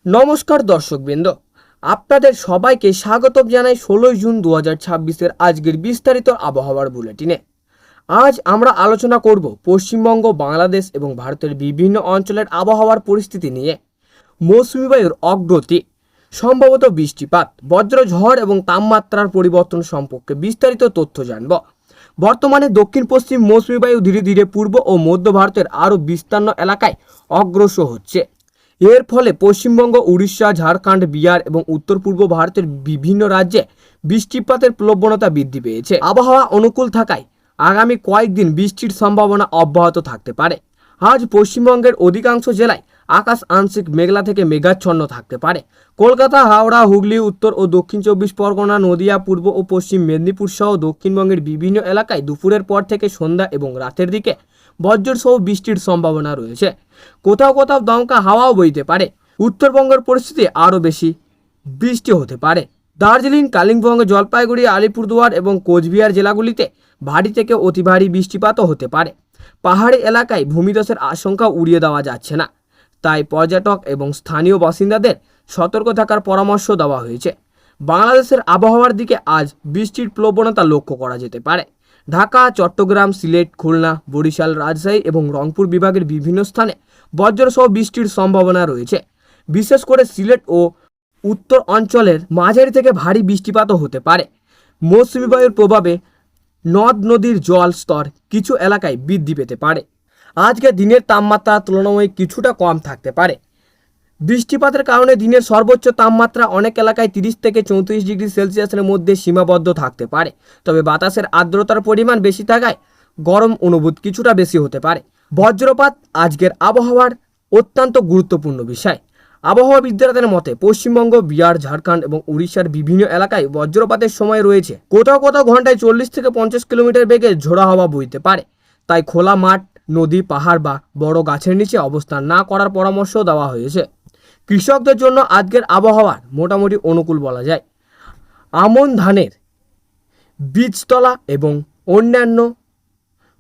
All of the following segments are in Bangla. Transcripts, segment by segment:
নমস্কার দর্শকবৃন্দ, আপনাদের সবাইকে স্বাগত জানাই 16 জুন 2026-এর আজকের বিস্তারিত আবহাওয়ার বুলেটিনে। আজ আমরা আলোচনা করব পশ্চিমবঙ্গ, বাংলাদেশ এবং ভারতের বিভিন্ন অঞ্চলের আবহাওয়ার পরিস্থিতি নিয়ে। মৌসুমী বায়ুর অগ্রগতি, সম্ভবত বৃষ্টিপাত, বজ্রঝড় এবং তাপমাত্রার পরিবর্তন সম্পর্কে বিস্তারিত তথ্য জানব। বর্তমানে দক্ষিণ পশ্চিম মৌসুমী বায়ু ধীরে ধীরে পূর্ব ও মধ্য ভারতের আরও বিস্তীর্ণ এলাকায় অগ্রসর হচ্ছে। এর ফলে পশ্চিমবঙ্গ, উড়িষ্যা, ঝাড়খণ্ড, বিহার এবং উত্তর পূর্ব ভারতের বিভিন্ন রাজ্যে বৃষ্টিপাতের প্রবণতা বৃদ্ধি পেয়েছে। আবহাওয়া অনুকূল থাকায় আগামী কয়েকদিন বৃষ্টির সম্ভাবনা অব্যাহত থাকতে পারে। আজ পশ্চিমবঙ্গের অধিকাংশ জেলায় আকাশ আংশিক মেঘলা থেকে মেঘাচ্ছন্ন থাকতে পারে। কলকাতা, হাওড়া, হুগলি, উত্তর ও দক্ষিণ 24 পরগনা, নদিয়া, পূর্ব ও পশ্চিম মেদিনীপুর সহ দক্ষিণবঙ্গের বিভিন্ন এলাকায় দুপুরের পর থেকে সন্ধ্যা এবং রাতের দিকে বজ্রসহ বৃষ্টির সম্ভাবনা রয়েছে। কোথাও কোথাও দমকা হাওয়াও বইতে পারে। উত্তরবঙ্গের পরিস্থিতি আরও বেশি বৃষ্টি হতে পারে। দার্জিলিং, কালিম্পং, জলপাইগুড়ি, আলিপুরদুয়ার এবং কোচবিহার জেলাগুলিতে ভারী থেকে অতি ভারী বৃষ্টিপাতও হতে পারে। পাহাড়ি এলাকায় ভূমিধসের আশঙ্কা উড়িয়ে দেওয়া যাচ্ছে না, তাই পর্যটক এবং স্থানীয় বাসিন্দাদের সতর্ক থাকার পরামর্শ দেওয়া হয়েছে। বাংলাদেশের আবহাওয়ার দিকে আজ বৃষ্টির প্রবণতা লক্ষ্য করা যেতে পারে। ঢাকা, চট্টগ্রাম, সিলেট, খুলনা, বরিশাল, রাজশাহী এবং রংপুর বিভাগের বিভিন্ন স্থানে বজ্রসহ বৃষ্টির সম্ভাবনা রয়েছে। বিশেষ করে সিলেট ও উত্তর অঞ্চলের মাঝারি থেকে ভারী বৃষ্টিপাতও হতে পারে। মৌসুমী বায়ুর প্রভাবে নদ নদীর জল স্তর কিছু এলাকায় বৃদ্ধি পেতে পারে। আজকে দিনের তাপমাত্রা তুলনামূলক কিছুটা কম থাকতে পারে। বৃষ্টিপাতের কারণে দিনের সর্বোচ্চ তাপমাত্রা অনেক এলাকায় 30 থেকে 34 ডিগ্রি সেলসিয়াসের মধ্যে সীমাবদ্ধ থাকতে পারে। তবে বাতাসের আর্দ্রতার পরিমাণ বেশি থাকায় গরম অনুভূত কিছুটা বেশি হতে পারে। বজ্রপাত আজকের আবহাওয়ার অত্যন্ত গুরুত্বপূর্ণ বিষয়। আবহাওয়াবিদদের মতে পশ্চিমবঙ্গ, বিহার, ঝাড়খণ্ড এবং উড়িষ্যার বিভিন্ন এলাকায় বজ্রপাতের সময় রয়েছে। কোথাও কোথাও ঘন্টায় 40 থেকে 50 কিলোমিটার বেগে ঝোড়ো হাওয়া বইতে পারে। তাই খোলা মাঠ, নদী, পাহাড় বা বড় গাছের নিচে অবস্থান না করার পরামর্শ দেওয়া হয়েছে। কৃষকদের জন্য আজকের আবহাওয়ার মোটামুটি অনুকূল বলা যায়। আমন ধানের বীজতলা এবং অন্যান্য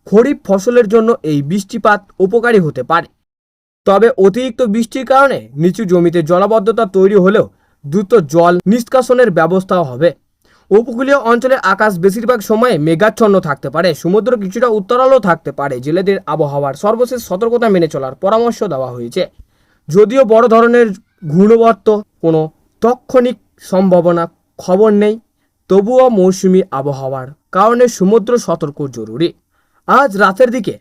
খরিফ ফসলের জন্য এই বৃষ্টিপাত উপকারী হতে পারে। তবে অতিরিক্ত বৃষ্টির কারণে নিচু জমিতে জলাবদ্ধতা তৈরি হলেও দ্রুত জল নিষ্কাশনের ব্যবস্থাও হবে। উপকূলীয় অঞ্চলে আকাশ বেশিরভাগ সময়ে মেঘাচ্ছন্ন থাকতে পারে। সমুদ্র কিছুটা উত্তরালও থাকতে পারে। জেলেদের আবহাওয়ার সর্বশেষ সতর্কতা মেনে চলার পরামর্শ দেওয়া হয়েছে। যদিও বড় ধরনের ঘূর্ণবর্ত কোনো তাৎক্ষণিক সম্ভাবনা খবর নেই, তবুও মৌসুমি আবহাওয়ার কারণে সমুদ্র সতর্ক জরুরি। আজ রাতের দিকে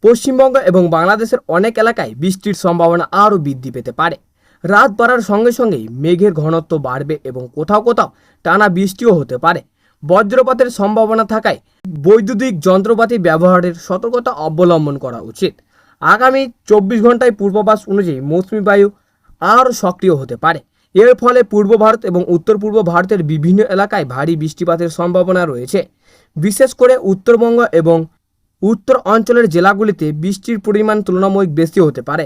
পশ্চিমবঙ্গ এবং বাংলাদেশের অনেক এলাকায় বৃষ্টির সম্ভাবনা আরও বৃদ্ধি পেতে পারে। রাত বাড়ার সঙ্গে সঙ্গেই মেঘের ঘনত্ব বাড়বে এবং কোথাও কোথাও টানা বৃষ্টিও হতে পারে। বজ্রপাতের সম্ভাবনা থাকায় বৈদ্যুতিক যন্ত্রপাতি ব্যবহারের সতর্কতা অবলম্বন করা উচিত। আগামী 24 ঘন্টায় পূর্বাভাস অনুযায়ী মৌসুমী বায়ু আরও সক্রিয় হতে পারে। এর ফলে পূর্ব ভারত এবং উত্তর পূর্ব ভারতের বিভিন্ন এলাকায় ভারী বৃষ্টিপাতের সম্ভাবনা রয়েছে। বিশেষ করে উত্তরবঙ্গ এবং উত্তর অঞ্চলের জেলাগুলিতে বৃষ্টির পরিমাণ তুলনামূলক বেশি হতে পারে।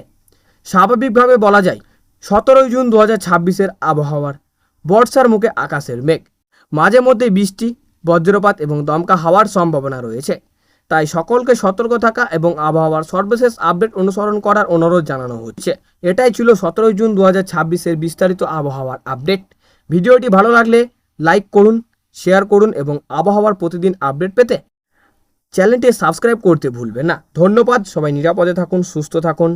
স্বাভাবিকভাবে বলা যায় 17 জুন 2026-এর আবহাওয়ার বর্ষার মুখে আকাশের মেঘ, মাঝে মধ্যে বৃষ্টি, বজ্রপাত এবং দমকা হাওয়ার সম্ভাবনা রয়েছে। তাই সকলকে সতর্ক থাকা এবং আবহাওয়ার সর্বশেষ আপডেট অনুসরণ করার অনুরোধ জানানো হচ্ছে। এটাই ছিল 17 জুন 2026-এর বিস্তারিত আবহাওয়ার আপডেট। ভিডিওটি ভালো লাগলে লাইক করুন, শেয়ার করুন এবং আবহাওয়ার প্রতিদিন আপডেট পেতে চ্যানেলটি সাবস্ক্রাইব করতে ভুলবেন না। ধন্যবাদ। সবাই নিরাপদে থাকুন, সুস্থ থাকুন।